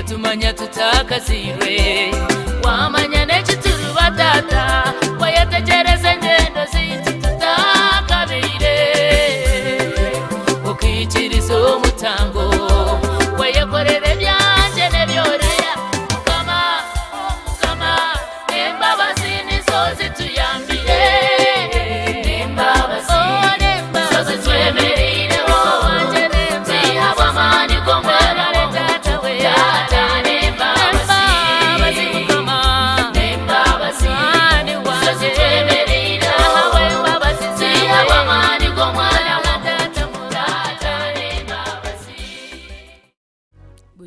Tumanya tutakazirwe wamanya n'ekituru batata wayetegereze ngendo zitu tutakabire ukikiriza umutango wayekorere byanje nebyoreya mukama embabazi nizo zituyambire embabazi nizo zitwemereireho zihabwa amani go mwana w'omutata we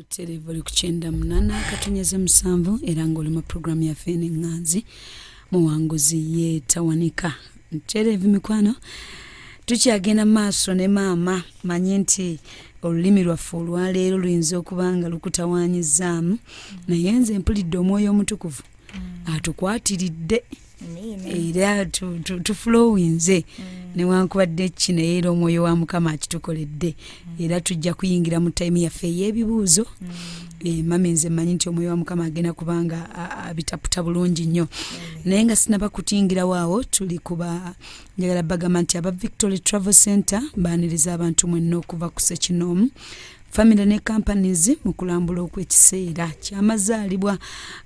Televoli kuchenda munana katonyeze musanvu era ngoli mu program ya Fene Nganzi muwanguzi ye tawanika televi mikwano tukyagenda maaso ne mama manye nti olulimi lwaffe olwaleero luyinza okubanga lukutawanyizaamu naye nze mpulidde omwoyo omutukuvu atukwatiridde era tuflowinze newankubadde kino era omwoyo wa Mukama akitukoledde era tujja kuyingira mu time yaffe ey'ebibuuzo mami nze manyi nti omwoyo wa Mukama agenda kubanga abitaputa bulungi nnyo naye nga sinaba kutingira waawo tuli kuba njagala bagamba nti aba Victory Travel Center baaniriza abantu mwenna okuva ku Ssekinomu family ne companies mukulambula okwekiseera kyamazaalibwa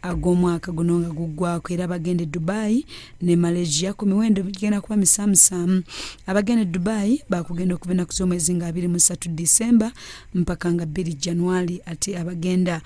ag'omwaka guno nga guggwako era bagende Dubai ne Malaysia ku miwendo bigenda kuba misamusamu abagende Dubai bakugenda okubena ku z'omwezi nga 23 December mpaka nga 2 January ate abagenda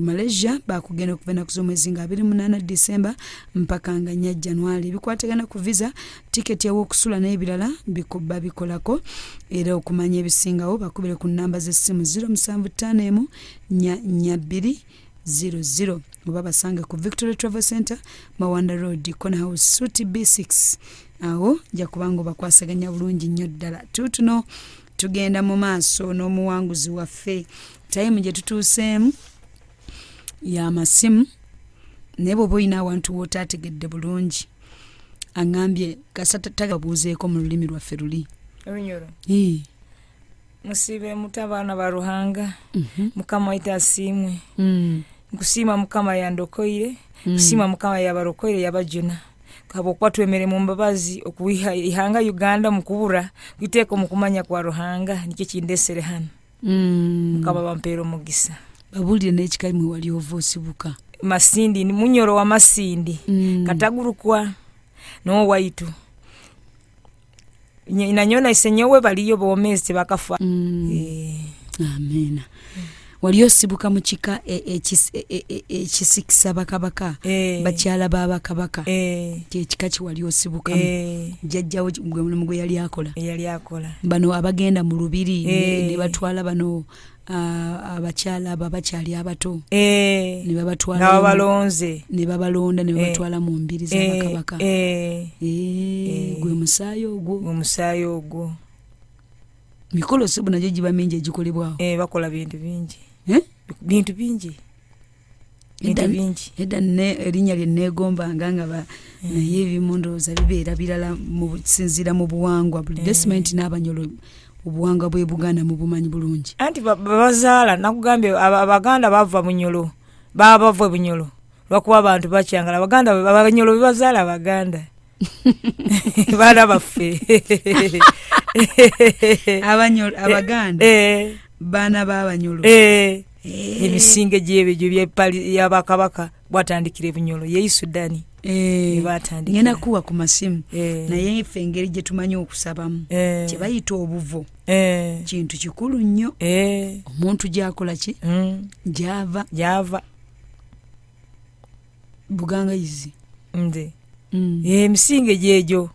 Malaysia bakugenda okubena ku z'omwezi nga 28 December mpaka nga 4 January bikwatagana ku visa ticket yawo okusula n'ebirala bikuba bikolako era okumanya ebisingawo bakubire ku namba z'essimu 075 4200 oba basange ku Victory Travel Center Mawanda Road Corner House Suite B6 awo nja kubanga bakwasaganya bulungi nnyo ddala tutuno tugenda mu maaso n'omuwanguzi waffe time gye tutuuseemu ya masimu nebo boyina abantu wotategedde bulungi angambye kasata tagabuuzeeko mu lulimi lwaffe luli Runyoro. Musibe mutabana baruhanga. Mukama itasimwe. Nkusima Mukama yandokoire. Kusima Mukama yabarokoire yabajuna. Kabo kwatwemere mu mbabazi okuwiha ihanga Uganda mukubura kwiteko mukumanya kwa ruhanga nikyo kindesere hano. Mukama bampero mugisa. Babulire n'ekikali mwe wali ovosibuka. Masindi ni munyoro wa Masindi. Katagurukwa no waitu. Inanyona isenyewe baliyo bomezi bakafa. Amen. Wali osibuka mu kika ekisikisa bakabaka bakyala babakabaka kika ki wali osibuka jjajjawo gwe yali akola bano abagenda mu lubiri ne batwala bano abakyala abakyali abato ne babatwala n'abalonze ne babalonda ne babatwala mu mbiri z'abakabaka gwe musaayo ogwo mikolo sibu najo giba mingi egikolebwawo bakola bintu bingi edda erinnya lye neegombanga nga naye ebimu ndowooza bibeera birala musinziira mu buwangwa buli desimenti n'abanyolo obuwangwa bwe Buganda mu bumanyi bulungi anti bazaala nakugambye abaganda bava bunyolo bava bunyolo lwakuba abantu bakyangala abanyolo bebazaala abaganda bana baffe abaganda bana b'abanyolo emisinge gyebyo byabakabaka bwatandikira ebunyolo yeisudani ngenda kuwa ku masimu naye ffe engeri gye tumanyi okusabamu kye bayita obuvo kintu kikulu nnyo. Omuntu gyakola ki gyava bugangayizi nze emisinge gyegyo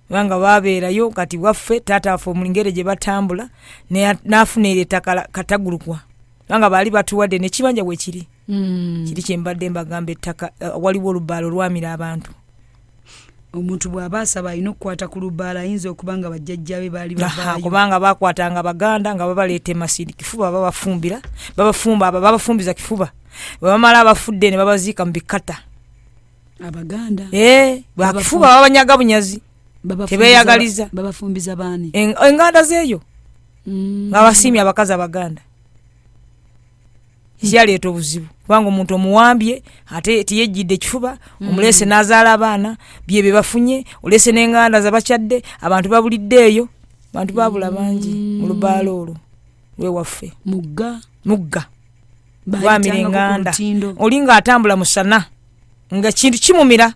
banga babeerayo kati waffe taata waffe omulingere gye batambula n'afuna ettaka katagulukwa banga baali batuwadde nekibanja bwe kiri kiri kyembadde mbagamba ettaka waliwo olubaalo lwamira abantu. Omuntu bw'aba asaba alina okukwata ku lubaala ayinza okuba nga bajjajjabe baali bavaayo kubanga bakwatanga Baganda nga babaleeta emasiri kifuba babafumbiza kifuba bwe bamala abafudde ne babaziika mu bikata. Abaganda bakifuba babanyaga bunyazi tebeeyagaliza. Babafumbiza baani? Enganda zeeyo nga basiimye abakazi Abaganda. Kyaleeta obuzibu kubanga omuntu omuwambye ate tiyejjidde ekifuba omulese n'azaala abaana bye bafunye olese n'enganda zabakyadde abantu babulidde eyo abantu babula bangi mu lubaalo olwo lwewaffe mugga bwamira enganda oli ng'atambula musana nga kintu kimumira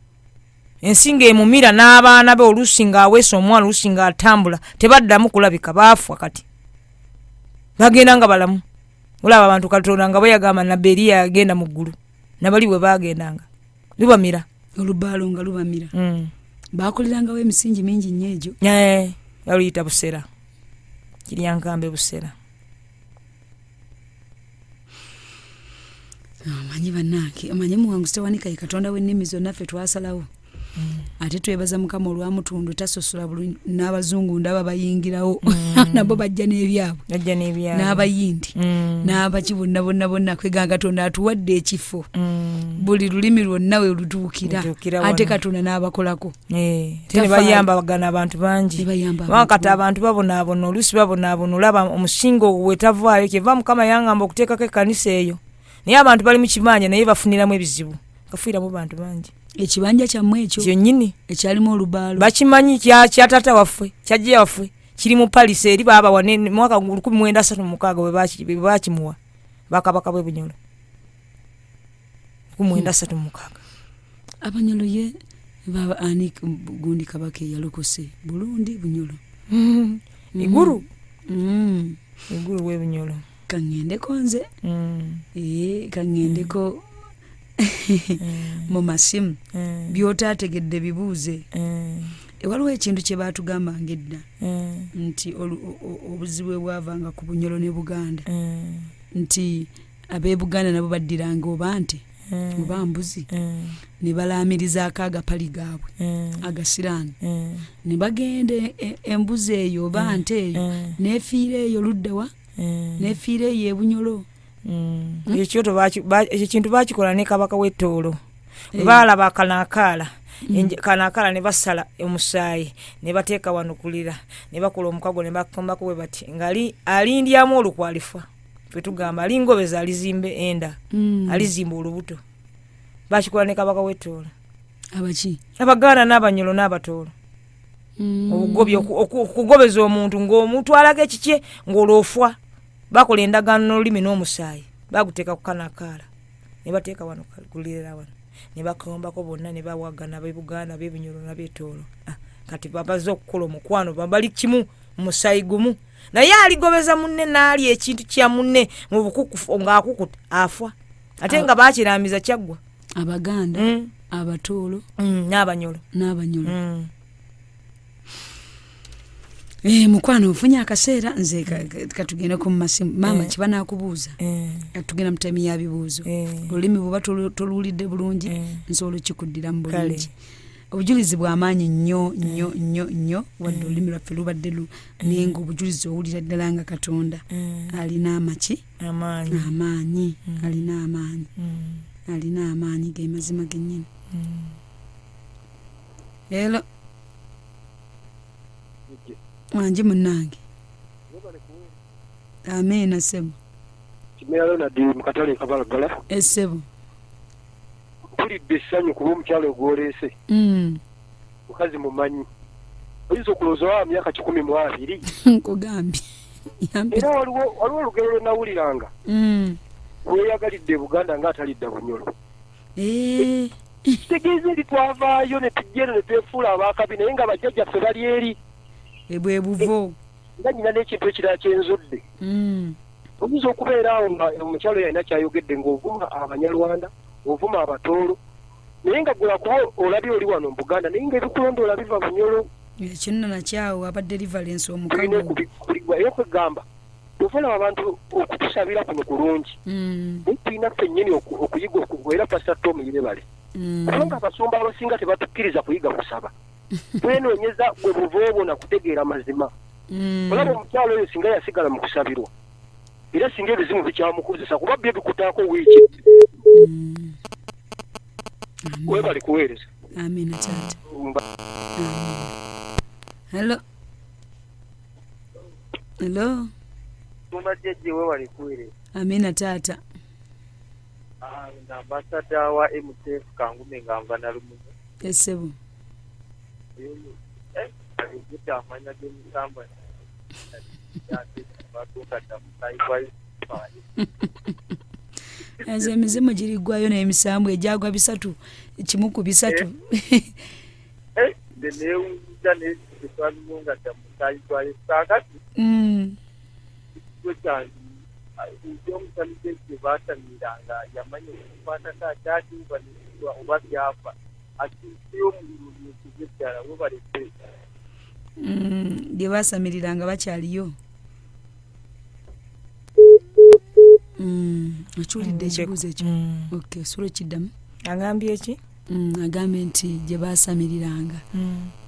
ensinga emumira n'abaana be oluusi ng'aweesa omwana oluusi ng'atambula tebaddamu kulabika baafa kati bagenda nga balamu. Olaba abantu Katonda nga bayagamba na Beria yagenda mu ggulu nabali bwe bagendanga lubamira olubaalo nga lubamira. Bakolerangawo emisingi mingi nnyo egyo. Yaluyita Busera Kiryankambe Busera. Amanyi bannange amanyi Muwanguzi Tawanyika ye Katonda w'ennimi zonna ffe twasalawo. Ate twebaza Mukama olw'amutundu tasosola bulungi n'abazungu ndaba bayingirawo nabo bajja n'ebyabwe n'abayindi n'abaki bonna kweganga Katonda atuwadde ekifo buli lulimi lwonna we lutuukira ate Katonda n'abakolako tebayamba bagana abantu bangi wakati abantu babonaabona oluusi babonaabona olaba omusingo wetavaayo kyeva Mukama yangamba okuteekako ekkanisa eyo naye abantu bali mu kibanja naye bafuniramu ebizibu kafiiramu bantu bangi. Ekibanja kyammwe ekyo kyonnyini ekyalimu olubaalo bakimanyi kya taata waffe kyajja waffe kiri mu Paris eri baba wane mwaka 1936 bwe bakimuwa bakabaka bwe Bunyolo 1936. Abanyolo ye baba ani gundi kabaka yalokose Burundi Bunyolo iguru we Bunyolo kangendeko nze kangendeko mu masimu by'otaategedde bibuuze. Waliwo ekintu kye baatugambanga edda nti obuzibu bwavanga ku Bunyolo ne Buganda nti ab'e Buganda nabo baddiranga oba nte oba mbuzi ne balaamirizaako agapali gaabwe agasiraani ne bagenda embuzi eyo oba nte eyo neefiira eyo luddawa neefiira eyo e Bunyolo. Ekyo kintu bakikola ne kabaka w'Ettoolo baalaba Kanaakaala ne basala omusaayi ne bateeka wano kulira ne bakola omukago ne bakombako bwe bati ngali alindyamu olukwalifa ffe tugamba alingobeza alizimbe enda alizimba olubuto. Bakikola ne kabaka w'Ettoolo abaki Abaganda n'Abanyolo n'Abatoolo obugobi okugobeza omuntu ng'omutwalako ekikye ng'olofwa bakola endagaano n'olulimi n'omusaayi baguteeka ku Kanaakaala ne bateeka wano kulira wano ne bakombako bonna ne bawagana ab'e Buganda ab'e Bunyolo n'ab'Ettoolo kati babaze okukola omukwano bali kimu musaayi gumu naye aligobeza munne n'ali ekintu kya munne mu bukukufu ng'akukuta afa ate nga bakiramiza kyaggwa Abaganda Abatoolo n'Abanyolo mukwano ofunye akaseera nze katugenda ku masimu maama kiba nakubuuza katugenda mutemi ya bibuuzo olulimi bw'oba toluwulidde bulungi nsobola okikuddira mu bulungi. Obujulizi bw'amaanyi nnyo wadde olulimi lwaffe lubadde naye ng'obujulizi owulira ddala nga Katonda alina amaanyi alina amaanyi ge mazima gennyini. Ero wanji munnange amina sebo kimero na di mukatale kabalagala esebo mpulidde essanyu kuba omukyalo gw'oleese mukazi mumanyi oyinza okulowooza wa myaka 12 nkugambye era waliwo olugero lwe nawuliranga weeyagalidde Buganda ng'atalidda Bunyolo tegeeza eri twavaayo ne tujja eno ne twefuula abaakabi naye nga bajjajjaffe bali eri ebwebuvo nga nyina n'ekintu ekirala kyenzudde oyinza okubeera awo nga omukyalo yalina kyayogedde ng'ovuma abanyarwanda ovuma abatoolo naye nga gwe akuba olabye oli wano mu Buganda naye ng'ebikulondoola biva Bunyoro ekino nakyawo abadde deliverance tulina okubiggwa era kwegamba tovalaba abantu okutusabira kuno kulungi naye tulina ffennyini okuyiga era Pastor Tom Yirebale kubanga abasumba abasinga tebatukkiriza kuyiga kusaba twenoonyeza gwe buvoobona kutegeera mazima olaba omukyalo oyo singa yasigala mu kusabirwa era singa ebizimu bikyamukozesa kuba bye bikutaako wiiki webali kuweereza amina taata hello Tumajjeje webali kuweereza amina taata ambasada wa MTF Kangume nga nva na lumunye esebo alikuta amanya g'emisambo Ezo emizimu girigwayo n'emisambo egyagwa 3 kimu ku 3 denewuza netwalunga tamusayi twali sakati kwekyandi omusamize kyebasamiranga yamanya okukwatako akyatiibwa oba byafa akiseyo omululu kuzekyala we balese bye basamiriranga bakyaliyo okiwulidde ekibuuzo ekyo okay sulo kiddamu agambye eki agambye nti gye basamiriranga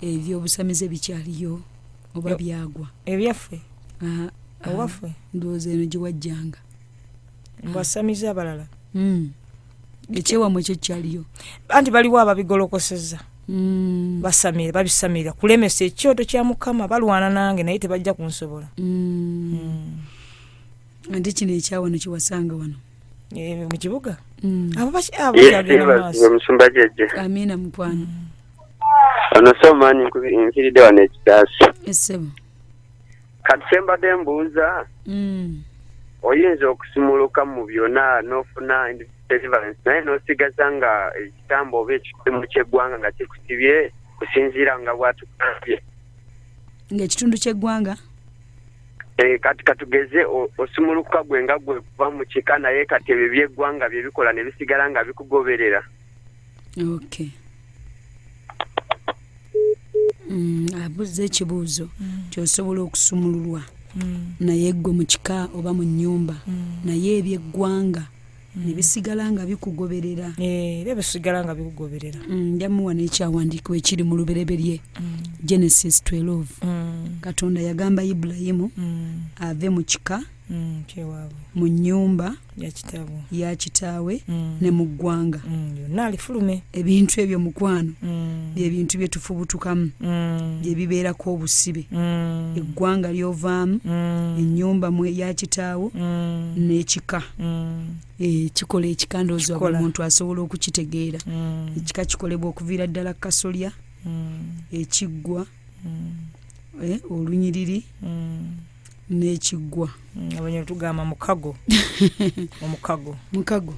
ebyobusamize bikyaliyo oba byagwa ebyaffe owaffe ndowooza eno gye wajjanga mbasamize abalala ekyewamwe ekyo kyaliyo anti baliwo ababigolokoseza basamira babisamirira kulemesa ekyoto kya Mukama balwana nange naye tebajja kunsobola anti kino ekyawano kiwasanga wano mu kibuga abo kyagenda maaso omusumba jeje amina mukwano ono somanyi nkiridde wano ekitaasi esebo kati kyembadde mbuuza oyinza okusumuluka mu byonna n'ofuna deliverance naye n'osigaza nga ekitambo oba ekitundu ky'eggwanga nga kikusibye kusinziira nga bwatukabye ng'ekitundu ky'eggwanga kati katugeze osumuluka gwe nga gwe kuva mu kika naye kati ebyo by'eggwanga bye bikola ne bisigala nga bikugoberera okay abuze ekibuuzo kyosobola okusumululwa naye gwe mu kika oba mu nnyumba naye eby'eggwanga ne bisigala nga bikugoberera era bisigala nga bikugoberera njamuwa n'ekyawandiikibwa ekiri mu lubereberye Genesis 12 Katonda yagamba Ibulayimu ave mu kika mu nnyumba ya kitaawe ne mu ggwanga yonna alifulume ebintu ebyo mukwano bye bintu bye tufubutukamu bye bibeerako obusibe eggwanga ly'ovaamu ennyumba ya kitaawo n'ekika kikola ekikandoozo buli muntu asobola okukitegeera ekika kikolebwa okuviira ddala kasolya ekiggwa olunyiriri n'ekiggwa abanye tugamba mukago mukago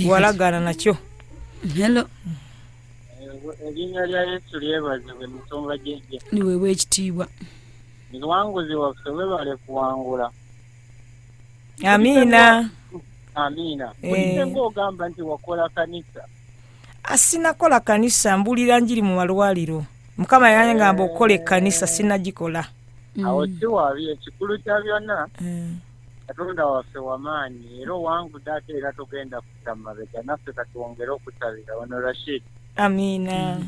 walagana nakyo hello erinnya lya Yesu lyebazibwe musonga jeje niweebwa ekitiibwa niwanguzi waffe webale kuwangula amina olinga ogamba nti wakola kanisa asinakola kanisa mbulira njiri mu malwaliro Mukama yangamba okola ekkanisa sinagikola awo kiwaabye ekikulu kya byonna Katonda waffe wamaanyi era owangude ate era tugenda kutta mabega naffe katwongere okutabira wano Rashid amina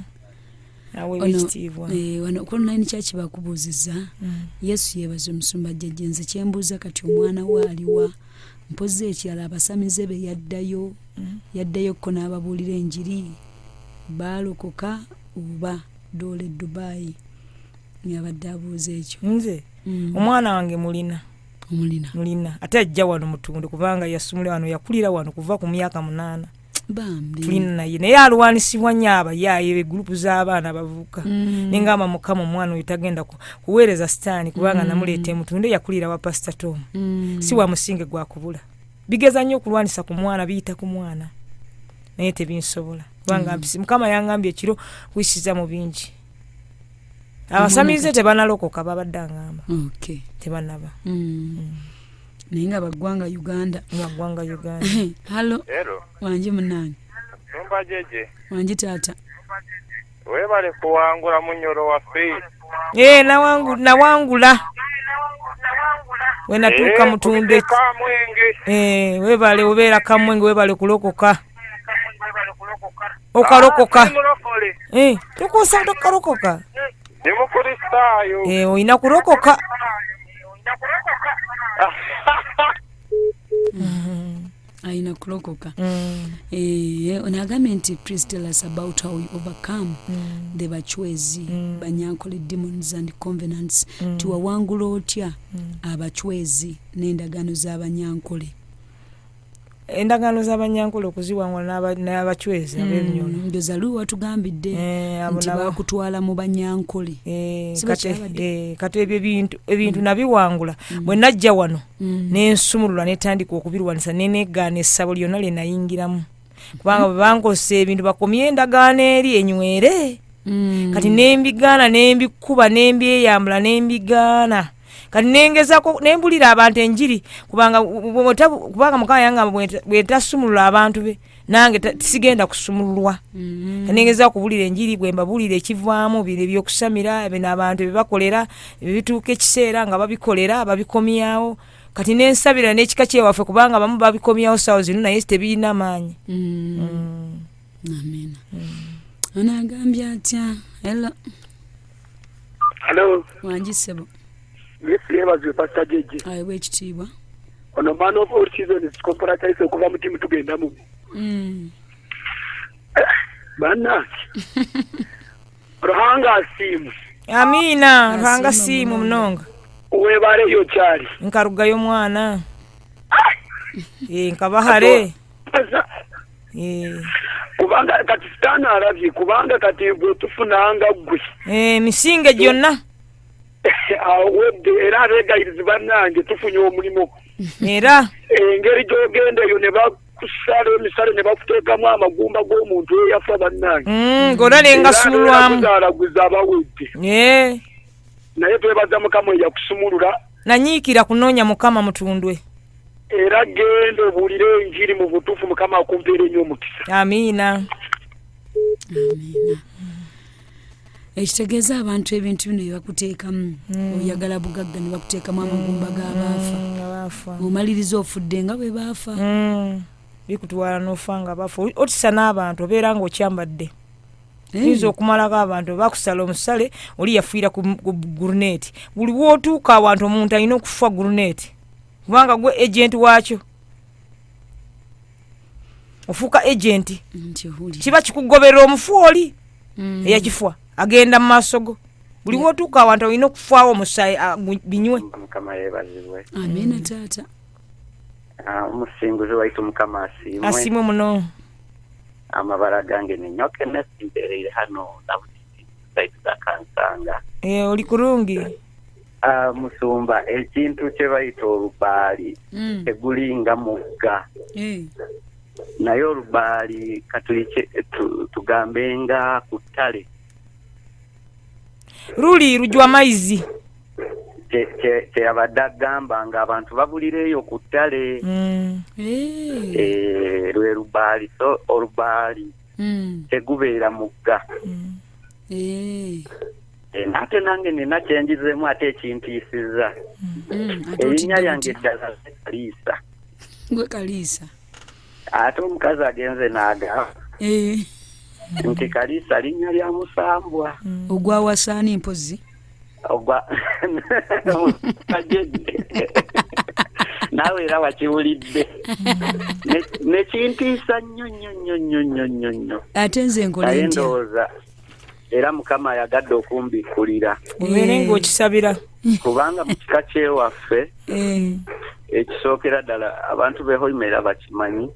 awe ekitiibwa wano online church bakubuuziza Yesu yeebaza omusumba jjajja nze kyembuuza kati omwana we aliwa mpozi ekirala abasamize be yaddayo ko n'ababuulira enjiri baalokoka oba dole Dubai yabadde abuuza ekyo nze omwana wange mulina ate ajja wano mutundu kubanga yasumula wano yakulira wano kuva ku myaka 8 tulina naye naye alwanisibwa nnyo abayaaye gurupu z'abaana bavuka nengamba Mukama omwana oyo tagenda kuweereza sitaani kubanga namuleeta mutundu yakulira wa Pastor Tom si wa musinge gwa kubula bigeza nnyo okulwanisa ku mwana biyita ku mwana naye tebinsobola kubanga Mukama yangambye ekiro wisiza mu bingi abasamize tebanalokoka babadde ngamba okay tebanaba ninga bagwanga Uganda Hello wanje munani Tumba jeje wanje tata webale kuwangula munyoro waffe nawangula wenatuuka mutunde webale obeera kamwenge webale kulokoka okalokoka tukusa tokalokoka Demokristaayo oyina kulokoka aina kulokoka onagambye nti please tell us about how you overcome the bachwezi banyankole demons and covenants tiwawangula otya abachwezi n'endagano z'abanyankole endagano z'abanyankole okuziwangula n'abachwezi ab'ebinyono ndoza luwa tugambidde nti bakutwala mu banyankole kati ebintu nabiwangula bwe najja wano n'ensumulula netandika okubirwanisa neneegaana essabo lyonna lye nayingiramu kubanga bwe bankosa ebintu bakomye endagaano eri enywere kati nembigaana nembikuba nembyeyambula nembigaana kati nengezako nembulira abantu enjiri kubanga Mukama yange bwetasumulula abantu be nange tisigenda kusumululwa nengeza kubulira enjiri bwe mbabulira ekivaamu bire byokusamira ebina abantu bebakolera bituuka ekiseera nga babikolera babikomyawo kati nensabira n'ekika kyewaffe kubanga bamu babikomyawo sawo zino naye tebirina maanyi amen onagambye atya hello wanjisebo yebaziwe Pastor Jeje ayiwe ekitiibwa ono man of all seasons corporate okuva mu timu tugenda mu bana Ruhanga asimu amina Ruhanga simu mnonga webale yo cyari nkarugayo mwana nkabahare kubanga kati stana aravye kubanga kati bwe tufunanga gwe misinge gyonna awedde era regayiriza bannange tufunye omulimo era engeri gyogenda eyo ne bakusala emisale ne bakuteekamu amagumba g'omuntu eyafa bannange ng'olalenga sumulwamu zalaguza abawedde naye twebaza Mukama eyakusumulula nanyiikira kunoonya Mukama mutundwe era genda obuulire enjiri mu butuufu Mukama akumpeera ennyo omukisa amiina ekitegeeza abantu ebintu bino byebakuteekamu oyagala bugagga ne bakuteekamu amagumba g'abaafa omaliriza ofudde nga bwe baafa bikutwala n'ofa nga baafa otisa n'abantu obeera ng'okyambadde oyinza okumalako abantu bakusala omusale oli yafiira ku guruneti buli wootuuka abantu omuntu alina okufa guruneti kubanga gwe agenti waakyo ofuuka agenti kiba kikugoberera omufu oli eyakifwa agenda mu maaso go buli wootuuka abantu olina okufaawo omusaayi binywe Mukama yeebazibwe amiina taata omusinguzi waitu Mukama asimwe muno amabala gange nenyoke nesimbereire hano nabusaiti zakansanga oli kurungi musumba ekintu kye bayita olubaali tegulinga mugga naye olubaali katuli tugambenga ku ttale luli lujwa maizi kyeyabadde agamba nga abantu babulireeyo ku ttale lwe lubaali so olubaali tegubeera mugga ate nange nina kyenjizeemu ate ekintiisiza erinnya lyange eddala Kaliisa gwe Kaliisa ate omukazi agenze n'agamba nti Kaliisa linnya lya musambwa ogwawasaani mpozi naawe era wakiwulidde nekintiisa nnyo ate nze nkole ntya ndowooza era Mukama ayagadde okumbikkulira obeere ng'okisabira kubanga mu kika kyewaffe ekisookera ddala abantu behoimera bakimanyi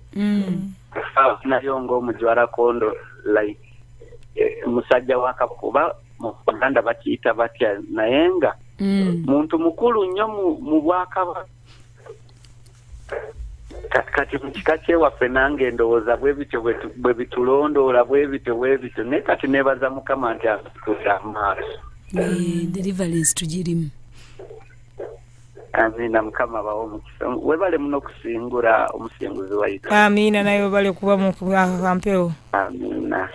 nayo ng'omujwala kondo like musajja wakakuba mu Baganda bakiyita batya naye nga muntu mukulu nnyo mu Bwakabaka kati mu kika kyewaffe nange ndowooza bwe bityo bwe bitulondoola bwe bityo naye kati neebaza Mukama nti atutuuse amaaso deliverance tugirimu. Amina mukama bawo mukisa webale muno kusingura omusinguzi waitu. Amina nayo bale kuba mu kampeo. Amina.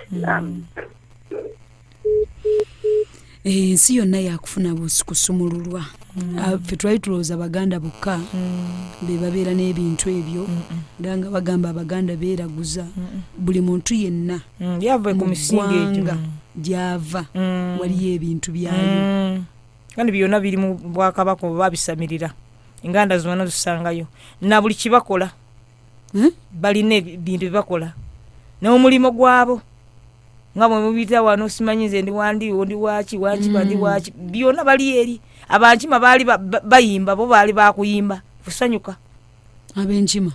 Ensi yonna yakufuna kusumululwa. Ffe twali tulowooza Abaganda bokka be babeera n'ebintu ebyo era nga bagamba Abaganda beeraguza buli muntu yenna yava ku misingi egyo gyava waliyo ebintu byayo kandi byonna biri mu Bwakabaka babisamirira enganda zonna zisangayo na buli kibakola balina ebintu bibakola n'omulimo gwabo nga bwe mubita wano simanyize ndi wandi wachi bandi wachi byonna bali eri abanjima bali bayimba bo bali bakuyimba kusanyuka abenjima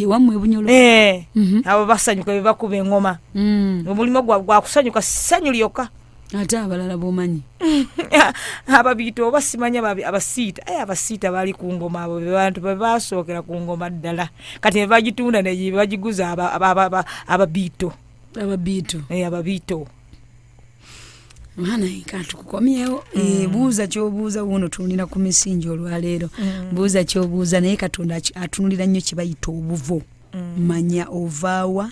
wamwe bunyolo abo basanyuka bakuba engoma omulimo gwa kusanyuka sanyu lyoka ate abalala bomanyi ababito basimanya abasiita abasiita bali ku ngoma abo bantu basookera ku ngoma ddala kati bagitunda ne bagiguza ababito Mwana ikantu kukomyewo buuza kyobuuza wuno tulina ku misingi olwaleero buuza kyobuuza naye Katonda atunulira nnyo kibayita obuvo manya ovaawa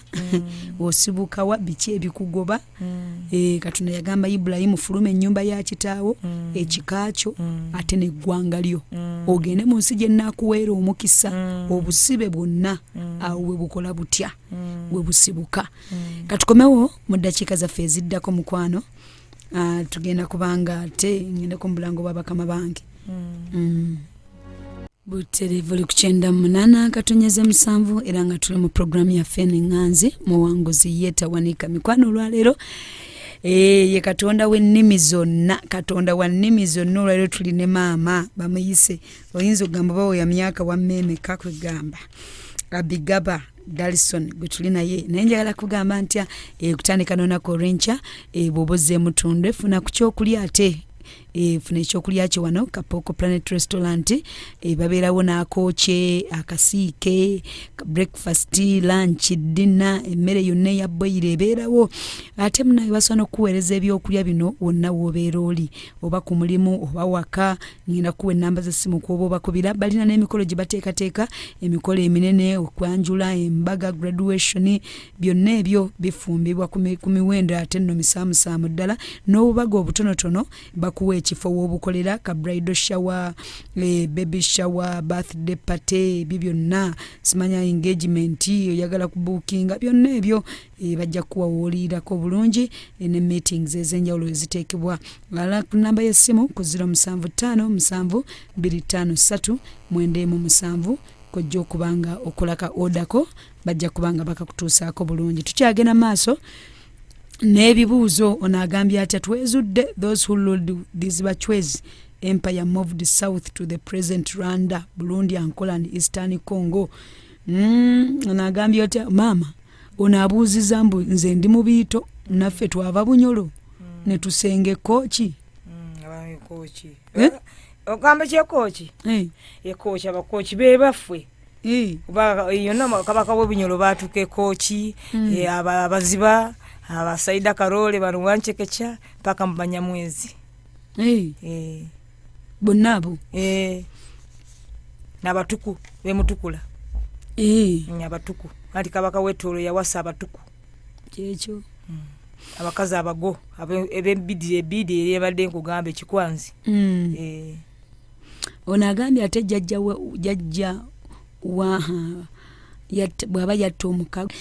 osibukawa biki ebikugoba Katonda yagamba Ibrahimu fuluma ennyumba ya kitaawo ekikakyo ate n'eggwanga lyo ogende mu nsi gye nnakuweera omukisa obusibe bwonna awo we bukola butya we busibuka katukomewo mu ddakiika zaffe eziddako mukwano tugenda kubanga ate ngenda ku mulango bw'abakama bange Buterevu ku 98 katonyeze 7 era nga tuli mu programu ya Fene Nganzi muwanguzi yetawanika mikwano olwaleero ye Katonda w'ennimi zonna Katonda wa nnimi zonna olwaleero tuli ne maama bamuyise oyinza okugamba bawo ya myaka wa mmeme kakwegamba Abigaba Dalison gutuli naye nenjagala kugamba ntya kutandika nona korencha boboze mutunde funa kuchokulya ate funa ekyokulya kye wano Kapoko Planet Restaurant babeerawo n'akooke akasiike breakfast lunch dinner emmere yonna ya boyire ebeerawo ate munaye basobola okuweereza ebyokulya bino wonna w'obeera oli oba ku mulimu oba waka ngenda kuwa ennamba z'essimu kuoba obakubira balina n'emikolo gye bateekateeka emikolo eminene okwanjula embaga graduation byonna ebyo bifumbibwa ku miwendo ate nno misaamusaamu ddala n'obubaga obutonotono bakuwa ekifo w'obukolera ka bridal shower baby shower birthday party byonna simanya engagement oyagala kubukinga byonna ebyo bajja kuwa woolirako bulungi ne meetings ez'enjawulo eziteekebwa ala ku namba y'essimu ku 075 725 7 kojja okubanga okolaka odako bajja kubanga bakakutuusaako bulungi tukyagenda maaso n'ebibuuzo onagambye atya twezudde those who ruled these Bachwezi empire moved south to the present Rwanda, Burundi, Angola and Eastern Congo. Onagambye atya mama onabuuziza mbu nze ndi mu biito naffe twava Bunyolo ne tusenge kochi kochi ogamba kye kochi kochi abakochi be baffe kuba yonna kabaka w'Obunyolo baatuke kochi abaziba abasaida Karole bano wanchekecha paka mbanyamwezi bonabo nabatuku bemutukula nyabatuku ati kabaka wetolo yawasa abatuku kyekyo abakazi abago ebebidi eri badde nkugamba ekikwanzi onagambye ate jajja wa bwaba yatta omukago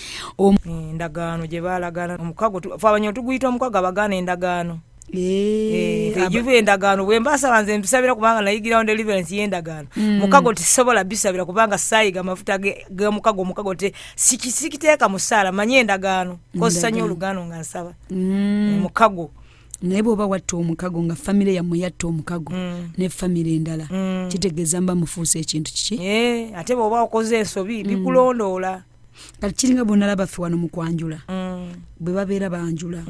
endagaano gye balagana omukago fa abanyo tuguyita omukago abagana endagaano ejuve endagaano bwe mbasaba nze mbisabira kubanga nayigira on deliverance y'endagaano mukago tisobola bisabira kubanga sayiga amafuta ge mukago te sikiteeka musaala manye endagaano kosanya olugano nga nsaba mukago naye bw'oba watta omukago nga famire yammwe yatta omukago ne famire endala kitegeeza mba mufuusa ekintu kiki ate bw'oba okoze ensobi bikulondoola kati kiringa bw'onalaba ffe wano mu kwanjula bwe babeera banjula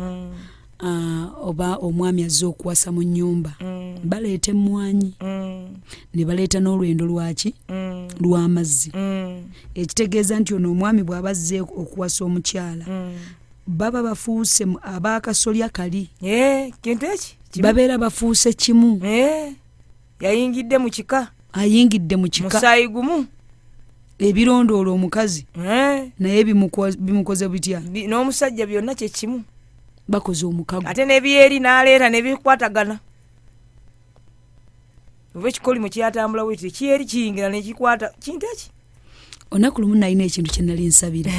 oba omwami azze okuwasa mu nnyumba baleeta emmwanyi ne baleeta n'olwendo lwaki lw'amazzi ekitegeeza nti ono omwami bw'aba azze okuwasa omukyala baba bafuuse abakasolya kali kintu eki babeera bafuuse kimu. Yayingidde mu kika. Ayingidde mu kika. Musaayi gumu. Ebirondoola omukazi. Naye bimukoze bitya? N'omusajja byonna kye kimu. Bakoze omukago. Ate n'ebyeri n'aleeta ne bikwatagana. Oba ekikolimo kyatambula bwiti kyeri kiyingira ne kikwata kintu eki. Onaku lumu nalina ekintu kye nali nsabira.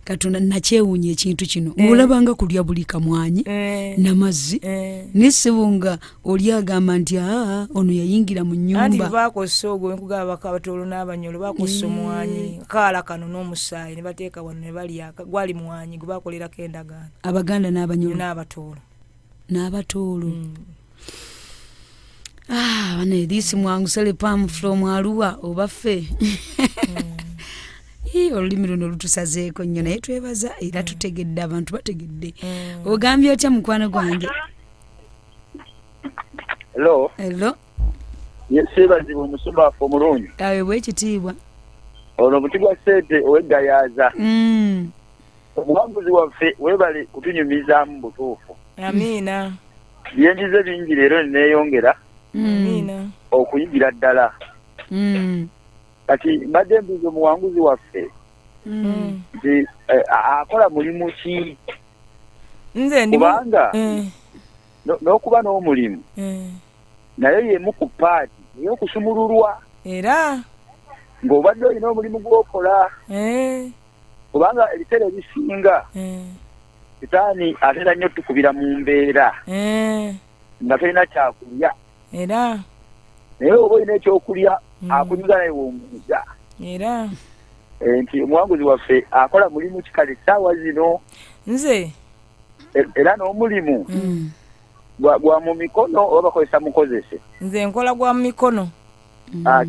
Katonda nakyewuunya ekintu kino. Olabanga kulya buli kamwanyi n'amazzi. N'essebunga oli agamba nti ono yayingira mu nnyumba. Anti baakosa ogwo nkugaba bakabatoolo n'abanyolo baakosa omwanyi kaala kano n'omusaayi ne bateeka wano ne balya gwali mwanyi gwe baakolerako endagaano. Abaganda n'abanyolo n'abatoolo. Bana edisi mwangusele pam from Arua obaffe. Olulimi luno lutusazeeko nnyo naye twebaza era tutegedde abantu bategedde. Ogambye otya mukwano gwange? Hello. Yesebazibu omusumba waffe omulungi. Awe bw'ekitiibwa. Ono Mutigwa Ssente ow'Eggayaaza. Omuwanguzi waffe weebale kutunyumizaamu butuufu. Amiina. Byenjize bingi leero neeyongera. Amiina. Okuyigira ddala. Kati mbadde mbuuza omuwanguzi waffe nti akola mulimu ki? Nze ndi kubanga n'okuba n'omulimu naye yemu ku paati ey'okusumululwa era ng'obadde olina omulimu gw'okola kubanga ebiseera ebisinga sitaani atera nnyo tukubira mu mbeera nga tolina kyakulya era naye oba olina ekyokulya akunyuza naye w'omuuza era nti omuwanguzi waffe akola mulimu kikale essaawa zino nze era n'omulimu gwa mu mikono oba bakozesa mukozese? Nze nkola gwa mu mikono.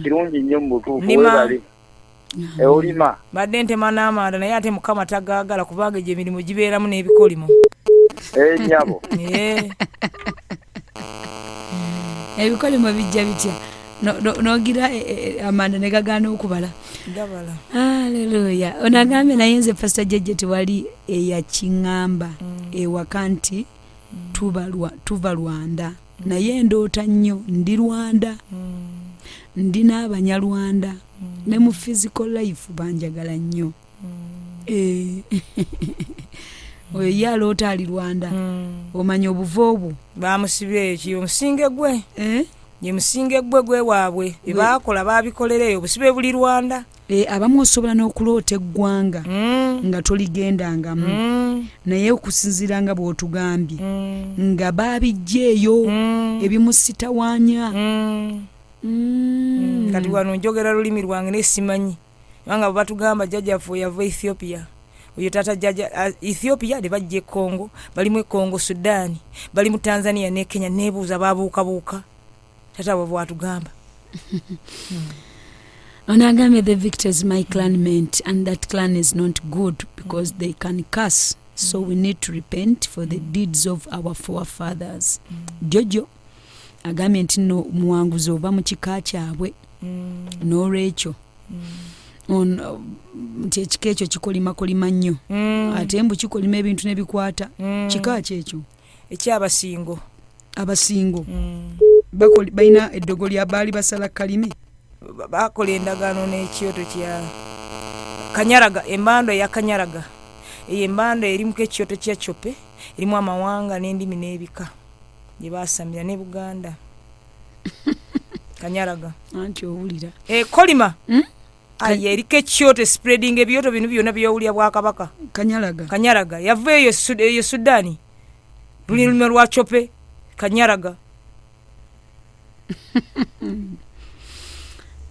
Kirungi nnyo mu butuufu webale. Olima. Badde ntema n'amanda naye ate Mukama tagaagala kubanga gye emirimu gibeeramu n'ebikolimo. Nyabo. Ebikolimo bijja bitya? Nogira amanda ne gagaana okubala. Gabala. Haleluya. Onagambye naye nze Pastor Jeje tewali eyakiŋŋamba ewaka nti tuva Rwanda. Naye ndoota nnyo ndi Rwanda. Ndi n'Abanyarwanda. Ne mu physical life banjagala nnyo. Oyo ye aloota ali Rwanda. Omanya obuva obwo. Bamusibye ekyo omusinge gwe. Ye musinge gwe waabwe baakola baabikolera eyo busibe buli Rwanda. Abamu osobola n'okuloota eggwanga nga toligendangamu naye okusinziira nga bw'otugambye nga baabijja eyo ebimusitawaanya. Kati wano njogera lulimi lwange naye simanyi kubanga bwe batugamba jjajjaffe yava Ethiopia. Oyo tata jjajja Ethiopia ne bajja Congo, bali mu Congo Sudan, bali mu Tanzania ne Kenya neebuuza baabuukabuuka. Tata bwe bwatugamba. Onagambye the victors my clan meant and that clan is not good because they can curse. So we need to repent for the deeds of our forefathers. Jojo agambye nti no muwanguzi oba mu kika kyabwe n'olwekyo nti ekika ekyo kikolimakolima nnyo ate mbu kikolima ebintu ne bikwata kika kyekyo ekyabasingo abasingo balina eddogo lya baali basala kalime bakola endagaano n'ekyoto kya Kanyaraga, embando ya Kanyaraga. Eyo embando erimu k'ekyoto kya Chope, erimu amawanga n'endimi n'ebika gye baasamira ne Buganda. Kanyaraga. Anti owulira. Kolima. Aye eriko ekyoto spreading ebyoto bino byonna byowulya Bwakabaka. Kanyaraga. Yava eyo Sudani. Lulimi lwa Chope. Kanyaraga.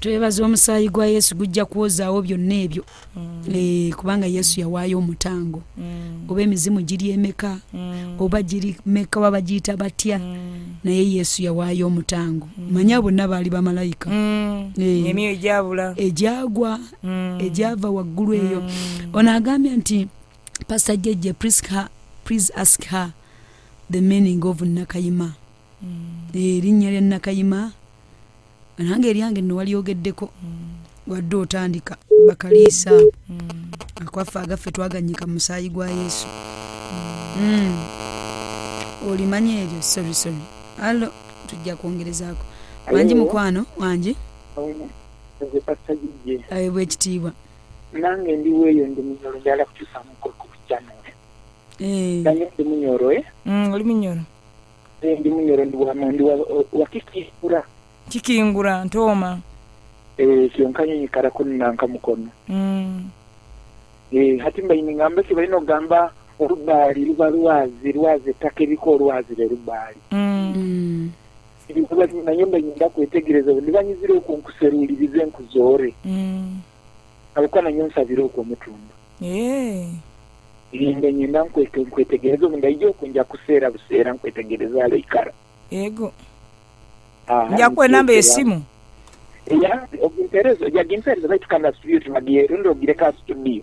Twebaza omusaayi gwa Yesu gujja kuwozaawo byonna ebyo. Kubanga Yesu yawaayo omutango. Oba emizimu giri emeka, oba giri meka baba giyita batya. Naye Yesu yawaayo omutango. Manya bonna baali bamalayika. Emyo ejabula. Ejagwa, ejava waggulu eyo. Onagambye nti Pastor Jeje, please ask her the meaning of Nakayima. Erinnya lya Nakayima. Nange eryange nno walyogeddeko wadde otandika bakaliisa akwaffe agaffe twaganyika mu musaayi gwa Yesu. Olimanya eryo? Sorry. Allo tujja kwongerezaako. Wanji mukwano wanji. Nze Pastor Gigi. Aye bwekitiibwa. Nange ndi weeyo ndi munyoro njala kukyusa mukolo ku channel. Nange ndi munyoro oli munyoro. Ndi munyoro ndi wa kikingura. Kikingura ntooma. Kyonkanyonyi karakunanka mukono. Hati mbayini ngambe kibalino gamba olubaali luba lwazi ettaka eriko olwazi lerubaali. Naye mbayinda kwetegereza ndibanyizire okwo nkuseruulirize nkuzoore. Abakwana nnyo nsabire okwo mutunda. Mbe nyenda nkwetegereza obu ndayija okwo nja kuseera buseera nkwetegereza aleikara. Yego. Njakwe namba y'essimu. Jagintereza baitukanda studio tumagiye rundo ogire ka studio.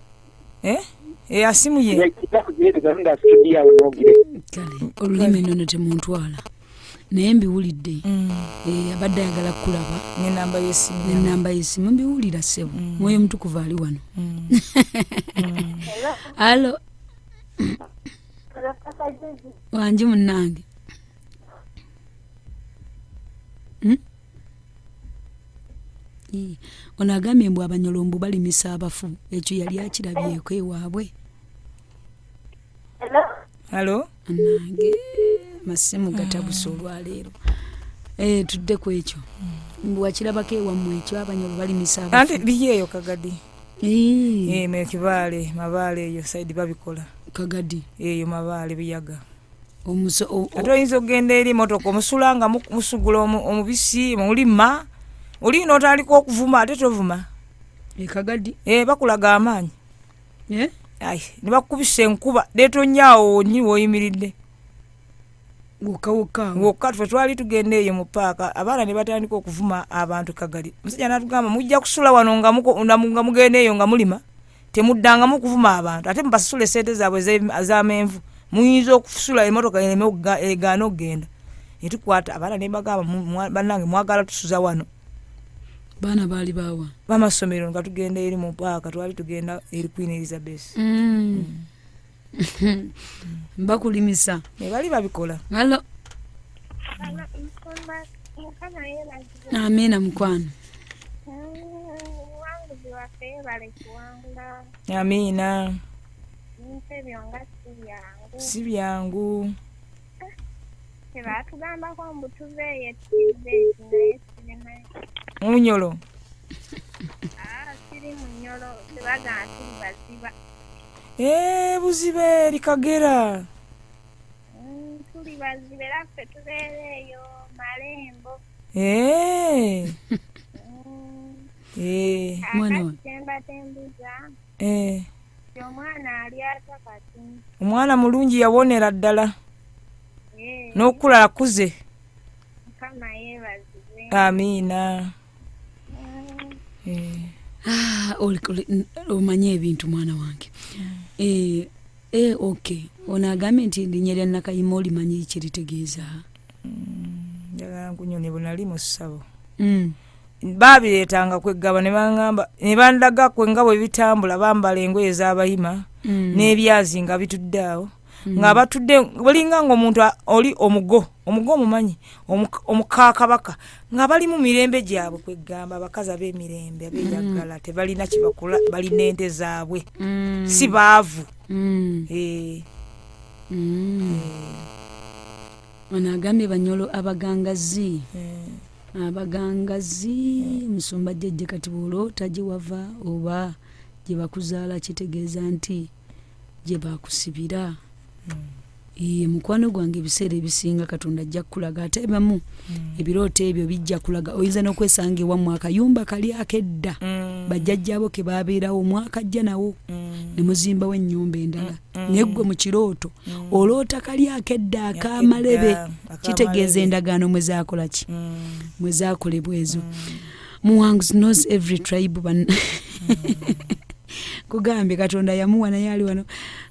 Asimu ye. Yakita kugereza runda studio awo nogire. Kale olulimi nno temuntwala. Naye mbiwulidde. Abadde ayagala kulaba ne namba y'essimu mbiwulira ssebo. Mwoyo mutukuvu ali wano. Allo. Wanji munnange. Ono agambye mbu abanyolombo balimisa abafu ekyo yali akirabyeko ewaabwe. Hello? Nange masimu gatabusa olwaleero. Tudde ku ekyo. Mbu wakirabako ewammwe ekyo abanyolombo balimisa abafu. Anti biyeeyo Kagadi. Mekibaale mabaale eyo side babikola. Kagadi. Eyo mabaale biyaga. Ate oyinza okugenda eri motoka omusulanga musugula omubisi mulima. Oli notaliko okuvuma ate tovuma. Kagadi. Bakulaga amaanyi. Ai, ne bakubisa enkuba leeto nyaawo nyi woyimiridde. Wokka twe twali tugenda eyo mu paaka abaana ne batandika okuvuma abantu Kagadi. Musajja n'atugamba mujja kusula wano nga mugenda eyo nga mulima. Temuddanga mu kuvuma abantu ate mbasasule sente zaabwe z'amenvu. Muyinza okusula emmotoka egaana okgenda. Tukwata abaana ne bagamba bannange mwagala tusuza wano. Baana baali bawa bamasomero nga tugenda eri mu paaka twali tugenda eri Queen Elizabeth. Bakulimisa bali babikola. Allo. Amina mukwano. Amina. Si byangu. Batugambako mbu tubeeyo Tuesday naye sirinayo. Munyolo. Siri munyolo tebagamba tuli baziba. Buzibe likagera. Tuli bazibe era ffe tubeereeyo Malembo. Akatemba tembuza. Omwana ali ata kati. Omwana mulungi yawonera ddala. N'okula akuze. Mukama yeebazibwe. Amina. Omanye ebintu mwana wange. Okay. Ono agambye nti erinnya lya Nakayima olimanyi kiritegeeza. Njagala nkunyonye bunali mu ssabo. Baabireetanga kweggaba ne bangamba ne bandaga kwe nga bwe bitambula bambala engoye z'abayima n'ebyazi nga bitudde awo. Nga batudde balinga ng'omuntu oli omugo omumanyi omukakabaka nga bali mu mirembe gyabwe kweggamba abakazi ab'emirembe abeeyagala tebalina kibakula balina ente zaabwe si baavu. Ono agambye banyolo abagangazi musumba jjajja kati bw'oloota gye wava oba gye bakuzaala kitegeeza nti gye bakusibira. Mukwano gwange ebiseera ebisinga Katonda ajja kulaga ate bamu ebirooto ebyo bijja kulaga oyinza n'okwesanga ewammwe akayumba kali akedda bajjajjabo ke baabeerawo omwaka ajja nawo ne muzimbawo ennyumba endala naye ggwe mu kirooto oloota kali akedda akamalebe kitegeeza endagaano mwe zaakola ki mwe zaakolebwa ezo. Muwanguzi knows every tribe kugambye Katonda yamuwa naye ali wano.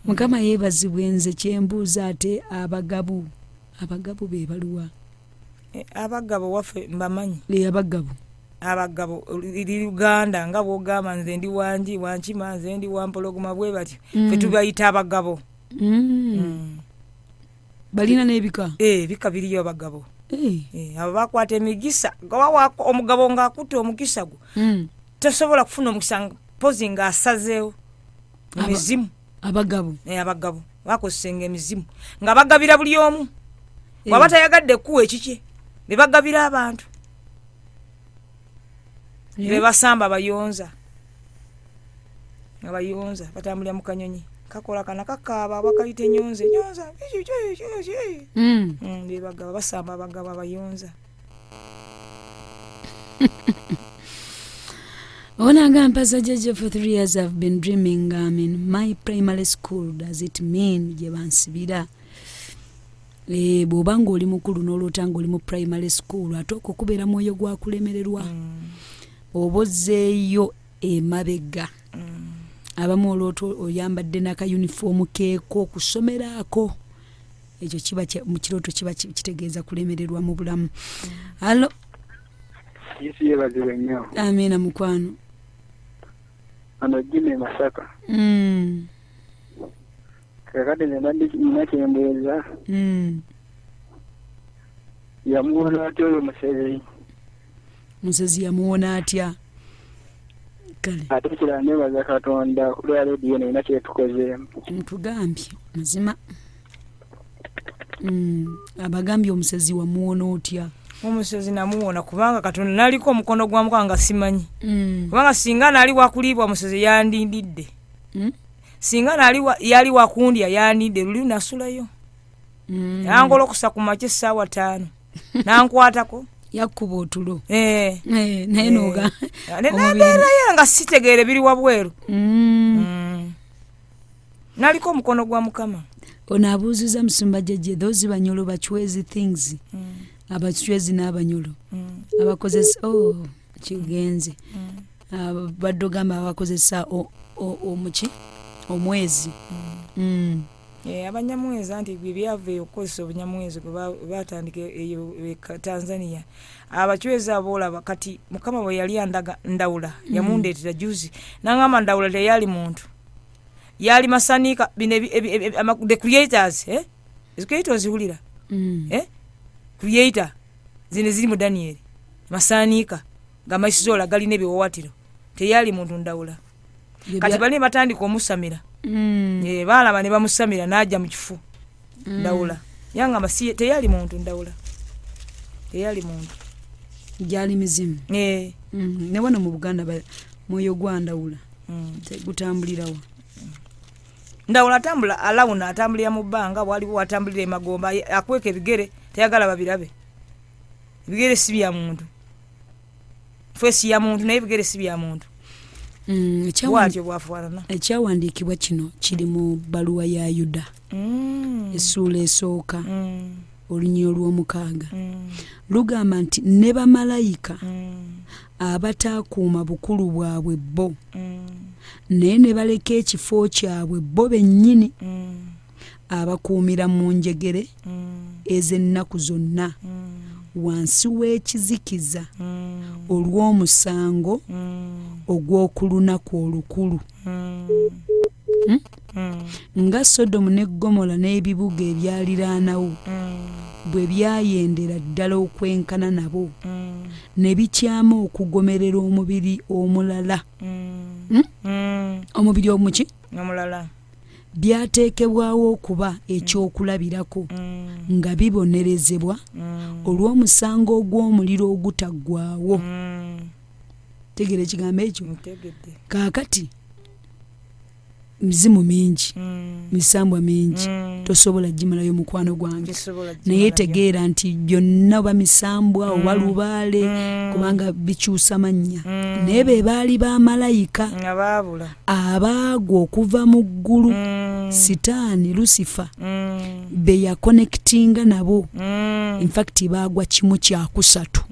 Mukama yeebazibwe nze kyembuuza ate abagabu be baluwa? Abagabo waffe mbamanyi. Abagabo liri Uganda nga bw'ogamba nze ndi wankima nze ndi wampologoma bwe batyo ffe tubayita abagabo. Balina n'ebika? Bika biriyo abagabo. abo bakwata emigisa gawa omugabo ng'akutte omugisa gwo tosobola kufuna omugisa pozi ng'asazeewo emizimu abagabo bakosenga emizimu nga bagabira buli omu waba tayagadde kuwa ekikye be bagabira abantu be basamba abayonza batambulira mu kanyonyi kakola kana kakaaba bakayita nyonza be bagaba basamba abagabo abayonza. Onagampaza Jeje, for 3 years I've been dreaming I'm in my primary school. Does it mean gye bansibira? Bw'obanga oli mukulu n'olwotanga oli mu primary school ate okukubeera mwoyo gwa kulemererwa obozzeeyo emabega abamu olwoto oyambadde n'aka uniform keeko okusomeraako ekyo kiba mu kirooto kiba kitegeeza kulemererwa mu bulamu. Allo Yesu yeebazibwe nnyo. Amiina mukwano. Ano Jimmy Masaka. Kakati nina kyembuuza. Yamuwona atya oyo musezi? Musezi yamuwona atya? Kale. Ate kira neebaza Katonda kulwa leediyo nina kyetukozeemu. Ntugambye mazima. Abagambye omusezi wamuwona otya? Omusezi namuwona kubanga Katonda naliko omukono gwa mukanga simanyi. Kubanga singa nali wakulibwa omusezi yandindidde. Singa yali wakundya yandidde luli nasulayo. Yangolokosa ku makye essaawa 5. Nankwatako. Yakuba otulo. Naye noga. Naye nga sitegeere biri wabweru. Naliko omukono gwa Mukama. Ono abuuziza Musumba Jeje, those banyolo bachwezi things. Abachwezi n'abanyolo. Abakozesa kigenze. Badogamba abakozesa omuki omwezi. Abanyamwezi anti byave okukozesa obunyamwezi bwe batandika eyo Tanzania. Abachwezi abolaba kati Mukama bwe yali ndawula yamundeetera juzi nangamba ndawula teyali muntu. Yali masanika the creators creators hulira creator zine ziri mu Daniel masanika gamaisizola gali nebe wawatiro teyali muntu ndawula kati bali batandika omusamira balaba ne bamusamira najja mu kifu ndawula yanga masiye teyali muntu ndawula teyali muntu jali mizimu ne wana mu Buganda moyo gwa ndawula gutambulirawo ndawula tambula alawuna atambulira mu bbanga waliwo watambulira emagomba akweka ebigere tayagala babirabe ebigere si bya muntu fesi ya muntu naye ebigere si bya muntu bwatyo bwafaanana. Ekyawandiikibwa kino kiri mu bbaluwa ya Yuda essuula esooka olunyiri olw'omukaaga lugamba nti ne bamalayika abataakuuma bukulu bwabwe bo naye ne baleka ekifo kyabwe bo bennyini abakuumira mu njegere ez'ennaku zonna wansi w'ekizikiza olw'omusango ogw'okulunaku olukulu nga Sodomu ne Gomora n'ebibuga ebyaliraanawo bwe byayendera ddala okwenkana nabo ne bikyama okugomerera omubiri omulala omubiri omuki omulala byateekebwawo okuba ekyokulabirako nga bibonerezebwa olw'omusango ogw'omuliro ogutaggwaawo. Tegera ekigambo ekyo kaakati mizimu mingi misambwa mingi tosobola gimalayo mukwano gwange naye tegeera nti byonna bamisambwa oba lubaale kubanga bikyusa mannya naye be baali bamalayika abaagwa okuva mu ggulu Sitaani Lucifer be yakonektinga nabo in fact baagwa kimu kyakusatu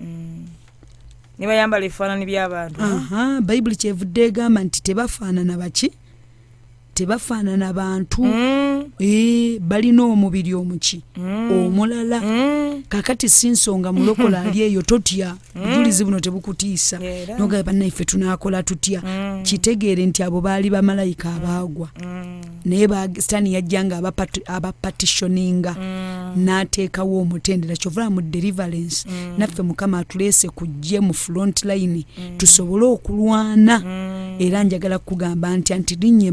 ne bayambala ebifaananyi by'abantu. Bayibuli kyevudde egamba nti tebafaanana baki tebafaanana bantu balina omubiri omuki omulala kakati si nsonga mulokola ali eyo totya bujulizi buno tebukutiisa nogamba bannaffe tunaakola tutya kitegeere nti abo baali bamalayika abaagwa naye Pakistan yajjanga abapatitioninga n'ateekawo omutendera kyovula mu deliverance naffe Mukama atuleese kujje mu front line tusobole okulwana era njagala kugamba nti linnya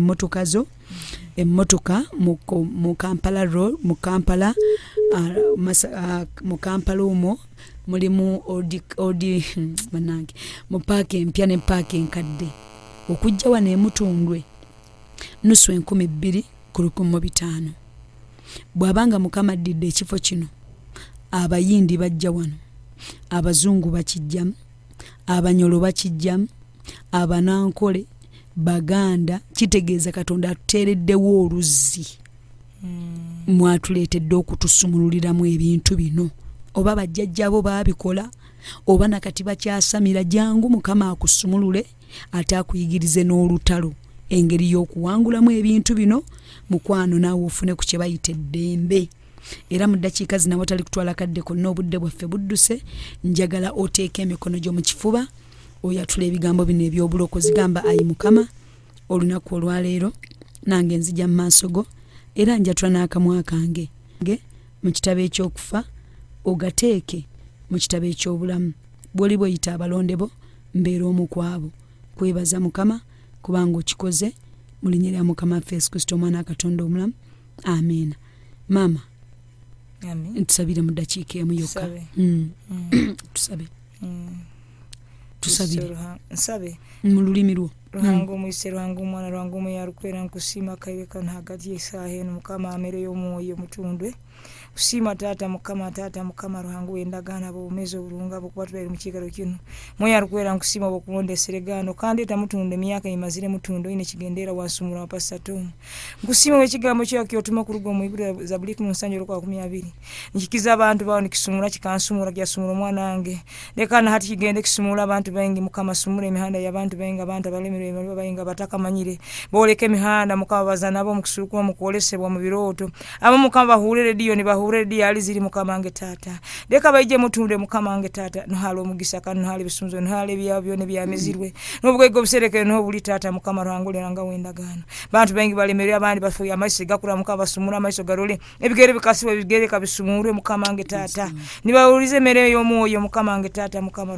emmotoka mu Kampala road mu Kampala omwo mulimu odi banange mu paaka empya ne paaka enkadde okujja wano emutundwe nusu 2,150 bw'abanga Mukama addidde ekifo kino abayindi bajja wano abazungu bakijjamu abanyolo bakijjamu abanankole Baganda kitegeeza Katonda atuteereddewo oluzzi mwatuleetedde okutusumululiramu ebintu bino oba bajjajjabo baabikola oba nakati bakyasamira jangu Mukama akusumulule ate akuyigirize n'olutalo engeri y'okuwangulamu ebintu bino mukwano naawe ofune ku kye bayita eddembe era mu ddakiika zino awatali kutwala kadde konna obudde bwaffe budduse njagala oteeka emikono gyo mu kifuba oyatula ebigambo bino eby'obulokozi gamba ayi Mukama olunaku olwaleero nange nzija mu maaso go era njatula n'akamwa kange mu kitabo ekyokufa ogateeke mu kitabo eky'obulamu bw'oli bw'oyita abalonde bo mbeera omu kwabo kwebaza Mukama kubanga okikoze mu linnya lya Mukama waffe Yesu Kristo omwana wa Katonda omulamu amiina. Maama ntusabire mu ddakiika emu yokka tusabe mu lulimi lwo Ruhanga omuyise Ruhanga omwana Ruhanga omuyalukwera nkusiima kaire kano hagati y'essaaha eno Mukama amere y'omwoyo mutundwe kusiima taata Mukama Ruhanga w'endagaano ab'obumezi obulungi abokuba tubaire mu kiikaro kino mweyalukwera nkusiima obukulondesere gaano kandeeta mutunda emyaka emazire mutunda oyina ekigendeera wansumula wa Pastor Tom nkusiima w'ekigambo kyo kyotuma kuruga mu Ibuli Zabuli 7:20 nkikiza abantu bawo nikisumula kikansumula kyasumula omwana wange leka na hati kigende kisumula abantu baingi Mukama sumula emihanda y'abantu baingi abantu abalemerwe bainga batakamanyire boleke emihanda Mukama bazanabo mu kusulukwa mu kwolesebwa mu birooto abo Mukama bahulire radio ne bahulire radio ali ziri Mukama nge taata leka bayije mutunde Mukama nge taata no halo omugisa kan no hali bisunzo no hali byabyo ne byamizirwe n'obwego busereke no buli taata Mukama Ruhanguliranga w'endagaano bantu baingi balemerwe abandi bafuye amaiso gakula Mukama basumula amaiso garole ebigere bikasiwe ebigere kabisumurwe Mukama nge taata nibawulize mere y'omwoyo Mukama nge taata Mukama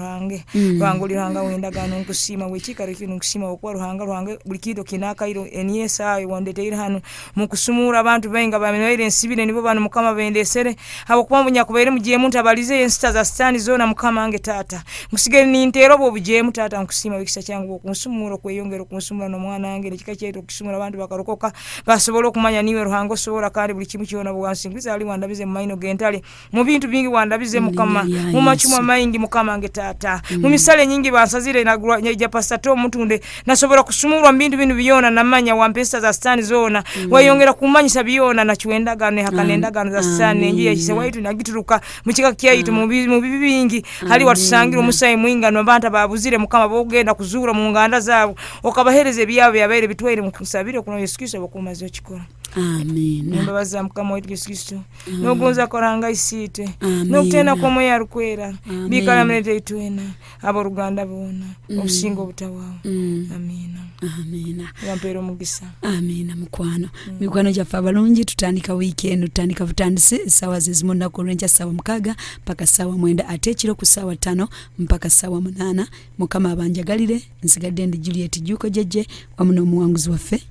Ruhanguliranga w'endagaano nkusiima w'ekikaro kino nkusiima okwa Ruhanga buli kido kinakairo eniesa wandeteira hano mu kusumura abantu bainga bamenere ensibire nibo bano Mukama bendesere abo kwambunya kubaire mugiye muntu abalize ensita za stani zona Mukama nge taata musigere nintero bo bugiye mutata nkusima wikisa cyangu okunsumura kweyongera okunsumura no mwana wange ekika kyeto kusumura abantu bakarokoka basobola okumanya niwe Ruhanga osobola kandi buli kimu kyona bwansingiza ali wandabize mu maino gentale mu bintu bingi wandabize Mukama mu machuma maingi Mukama nge taata mu misale nyingi bansazire na ja Pastor Tom mutunde nasobola kusumurwa mbintu binu biyona namanya wampesa za stani zona wayongera kumanyisa biyona na chuendagane hakanendagano za stani ngiye kise waitu nagituruka muchika kyaitu mu bibi bingi hali watusangira omusayi mwinga no banta babuzire Mukama bogenda kuzura mu nganda zabo okabahereze byabo yabaire bitwaire mu kusabire kuno Yesu Kristo bakumaze okikora. Amen. Mbabaza Mukama wetu Yesu Kristo nogonza koranga isite nokutena kwa moyo arukwera bikala mlete itwena abo Ruganda bona obusingo obutawawo. Amina. Amina. Wampero mugisa. Amina mukwano. Mikwano jafa balungi tutandika weekend tutandika butandise sawa zizimunda kurenja sawa 6 mpaka sawa 9 ate kiro ku sawa 5 mpaka sawa 8 Mukama abanjagalire nsigadde ndi Juliet Juko jeje wamuno muwanguzi waffe.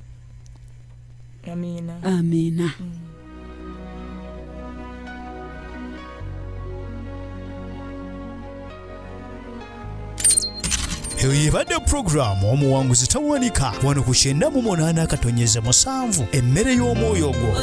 Amina. Amina. Eyo yebadde programu omuwanguzi tawanika wano ku 98 katonyeze 7 emmere y'omwoyo gwo.